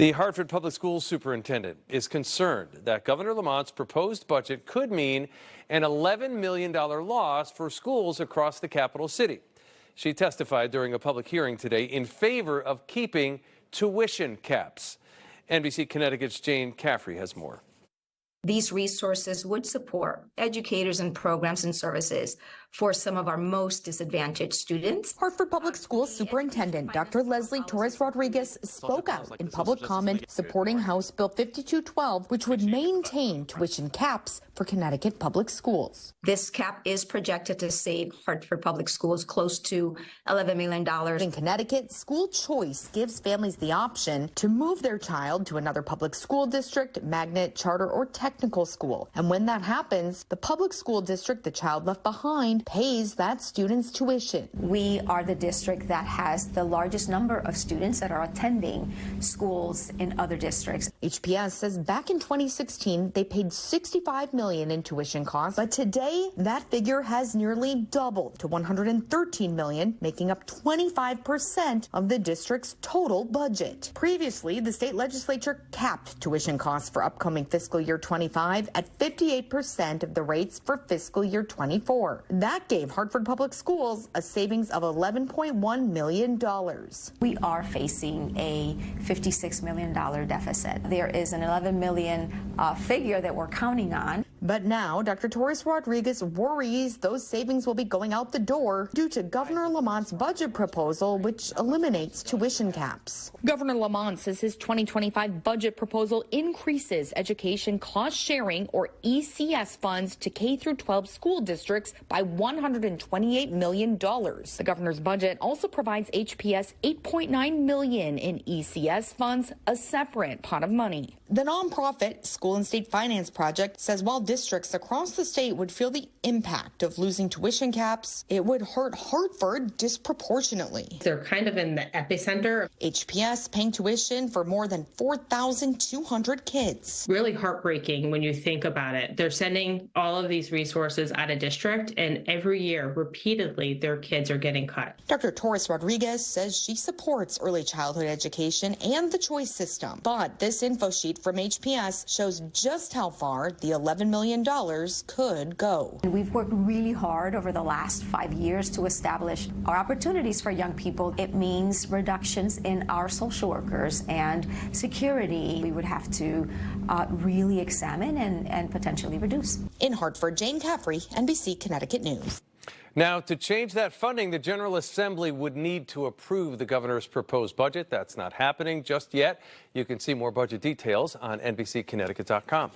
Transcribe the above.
The Hartford Public Schools superintendent is concerned that Governor Lamont's proposed budget could mean an $11 million loss for schools across the capital city. She testified during a public hearing today in favor of keeping tuition caps. NBC Connecticut's Jane Caffrey has more. These resources would support educators and programs and services for some of our most disadvantaged students. Hartford Public Schools Superintendent Dr. Leslie Torres-Rodriguez spoke out in public comment supporting House Bill 5212, which would maintain tuition caps for Connecticut public schools. This cap is projected to save Hartford Public Schools close to $11 million. In Connecticut, school choice gives families the option to move their child to another public school district, magnet, charter, or technical school. And when that happens, the public school district the child left behind pays that student's tuition. We are the district that has the largest number of students that are attending schools in other districts. HPS says back in 2016, they paid $65 million in tuition costs, but today that figure has nearly doubled to $113 million, making up 25% of the district's total budget. Previously, the state legislature capped tuition costs for upcoming fiscal year 25 at 58% of the rates for fiscal year 24. That gave Hartford Public Schools a savings of $11.1 million. We are facing a $56 million deficit. There is an $11 million figure that we're counting on. But now, Dr. Torres-Rodriguez worries those savings will be going out the door due to Governor Lamont's budget proposal, which eliminates tuition caps. Governor Lamont says his 2025 budget proposal increases education cost sharing, or ECS, funds to K-12 school districts by $128 million. The governor's budget also provides HPS $8.9 million in ECS funds, a separate pot of money. The nonprofit School and State Finance Project says while districts across the state would feel the impact of losing tuition caps, it would hurt Hartford disproportionately. They're kind of in the epicenter. HPS paying tuition for more than 4,200 kids. Really heartbreaking when you think about it. They're sending all of these resources out of district, and every year, repeatedly, their kids are getting cut. Dr. Torres-Rodriguez says she supports early childhood education and the choice system, but this info sheet from HPS shows just how far the $11 million could go. We've worked really hard over the last 5 years to establish our opportunities for young people. It means reductions in our social workers and security. We would have to really examine and potentially reduce. In Hartford, Jane Caffrey, NBC Connecticut News. Now, to change that funding, the General Assembly would need to approve the governor's proposed budget. That's not happening just yet. You can see more budget details on NBCConnecticut.com.